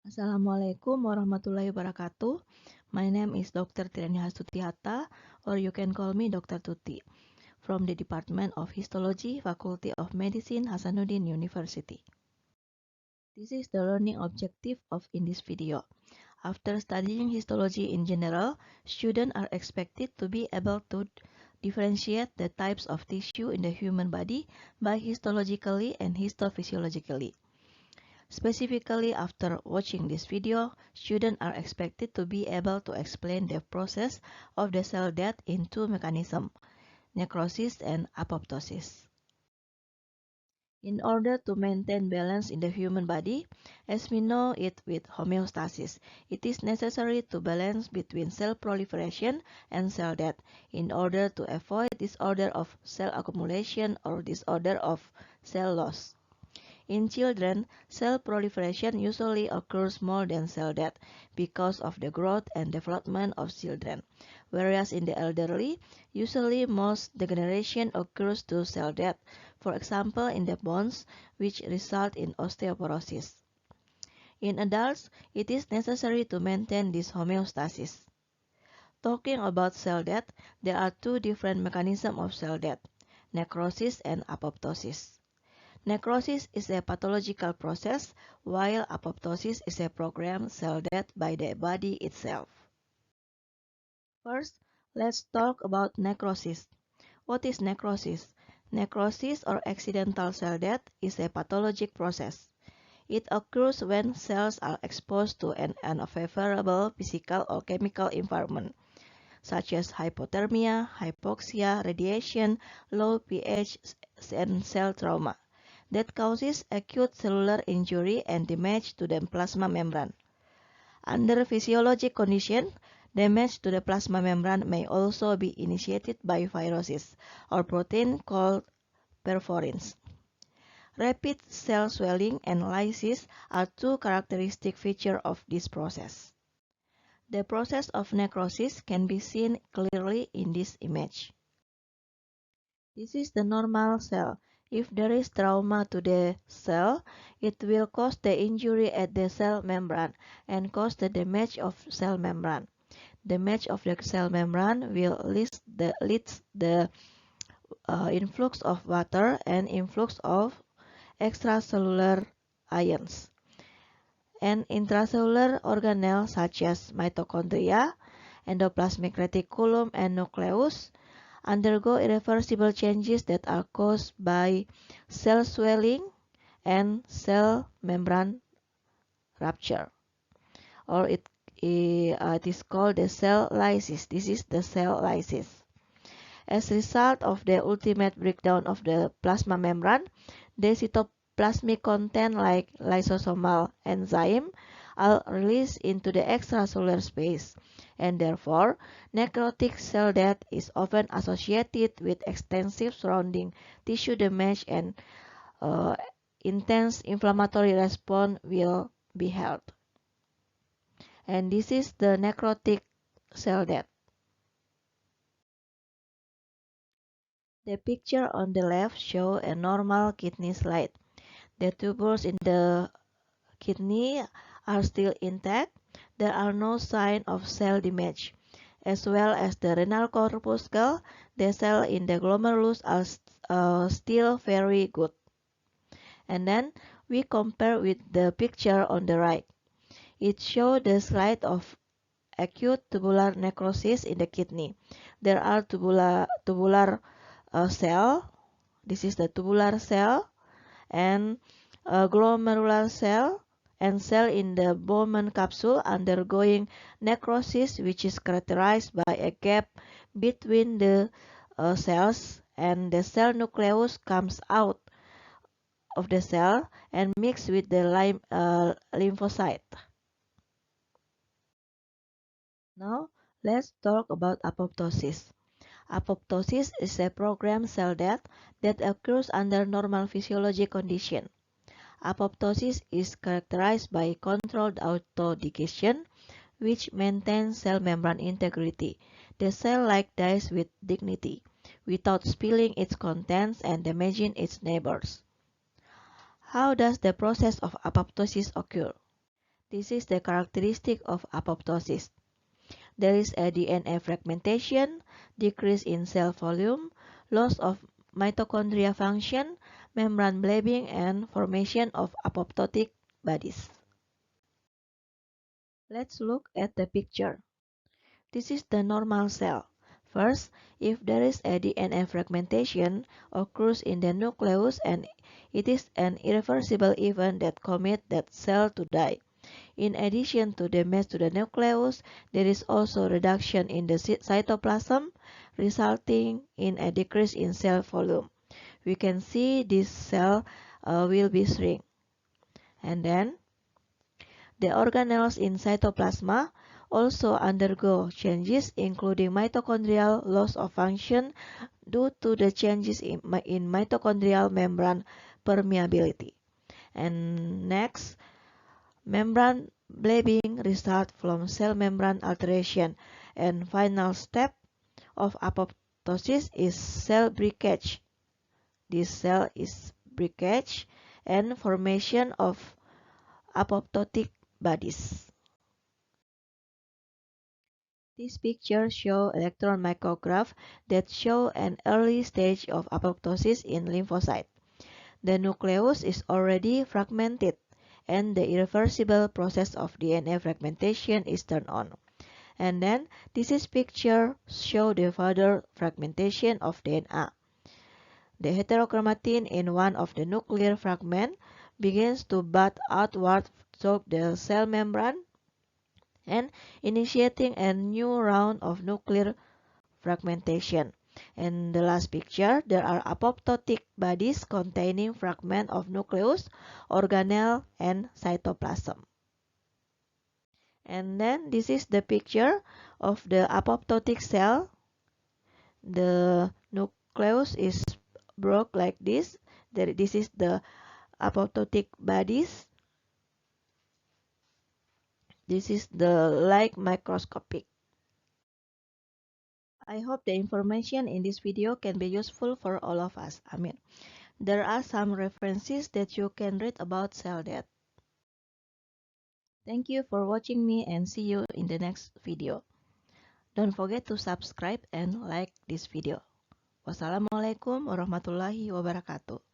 Assalamualaikum warahmatullahi wabarakatuh. My name is Dr. Tirani Hastutiata, or you can call me Dr. Tuti, from the Department of Histology, Faculty of Medicine, Hasanuddin University. This is the learning objective in this video. After studying histology in general, students are expected to be able to differentiate the types of tissue in the human body by histologically and histophysiologically. Specifically, after watching this video, students are expected to be able to explain the process of the cell death in two mechanisms, necrosis and apoptosis. In order to maintain balance in the human body, as we know it with homeostasis, it is necessary to balance between cell proliferation and cell death in order to avoid disorder of cell accumulation or disorder of cell loss. In children, cell proliferation usually occurs more than cell death because of the growth and development of children, whereas in the elderly, usually most degeneration occurs to cell death, for example in the bones, which result in osteoporosis. In adults, it is necessary to maintain this homeostasis. Talking about cell death, there are two different mechanisms of cell death, necrosis and apoptosis. Necrosis is a pathological process, while apoptosis is a programmed cell death by the body itself. First, let's talk about necrosis. What is necrosis? Necrosis or accidental cell death is a pathologic process. It occurs when cells are exposed to an unfavorable physical or chemical environment, such as hypothermia, hypoxia, radiation, low pH, and cell trauma, that causes acute cellular injury and damage to the plasma membrane. Under physiologic conditions, damage to the plasma membrane may also be initiated by viruses or protein called perforins. Rapid cell swelling and lysis are two characteristic features of this process. The process of necrosis can be seen clearly in this image. This is the normal cell. If there is trauma to the cell, it will cause the injury at the cell membrane and cause the damage of cell membrane. Damage of the cell membrane will lead the influx of water and influx of extracellular ions. And intracellular organelles such as mitochondria, endoplasmic reticulum, and nucleus undergo irreversible changes that are caused by cell swelling and cell membrane rupture, or it is called the cell lysis. This is the cell lysis. As a result of the ultimate breakdown of the plasma membrane, the cytoplasmic content like lysosomal enzyme are released into the extracellular space, and therefore necrotic cell death is often associated with extensive surrounding tissue damage and intense inflammatory response will be held. And this is the necrotic cell death. The picture on the left shows a normal kidney slide. The tubules in the kidney are still intact. There are no signs of cell damage. As well as the renal corpuscle, the cells in the glomerulus are still very good. And then we compare with the picture on the right. It shows the slide of acute tubular necrosis in the kidney. There are tubular cell. This is the tubular cell and glomerular cell and cell in the Bowman capsule undergoing necrosis, which is characterized by a gap between the cells, and the cell nucleus comes out of the cell and mix with the lymphocyte. Now let's talk about apoptosis. Apoptosis is a programmed cell death that occurs under normal physiologic conditions. Apoptosis is characterized by controlled autodigestion, which maintains cell membrane integrity. The cell dies with dignity, without spilling its contents and damaging its neighbors. How does the process of apoptosis occur? This is the characteristic of apoptosis. There is a DNA fragmentation, decrease in cell volume, loss of mitochondria function, membrane blebbing, and formation of apoptotic bodies. Let's look at the picture. This is the normal cell. First, if there is a DNA fragmentation occurs in the nucleus and it is an irreversible event that commits that cell to die. In addition to damage to the nucleus, there is also reduction in the cytoplasm, resulting in a decrease in cell volume. We can see this cell will be shrink. And then, the organelles in cytoplasma also undergo changes, including mitochondrial loss of function due to the changes in mitochondrial membrane permeability. And next, membrane blebbing results from cell membrane alteration, and final step of apoptosis is cell breakage. This cell is breakage and formation of apoptotic bodies. This picture shows electron micrograph that show an early stage of apoptosis in lymphocyte. The nucleus is already fragmented, and the irreversible process of DNA fragmentation is turned on. And then this is picture show the further fragmentation of DNA. The heterochromatin in one of the nuclear fragment begins to bud outward through the cell membrane and initiating a new round of nuclear fragmentation. In the last picture, there are apoptotic bodies containing fragments of nucleus, organelle, and cytoplasm. And then this is the picture of the apoptotic cell. The nucleus is broke like this. This is the apoptotic bodies. This is the like microscopic. I hope the information in this video can be useful for all of us. There are some references that you can read about cell death. Thank you for watching me and see you in the next video. Don't forget to subscribe and like this video. Wassalamualaikum warahmatullahi wabarakatuh.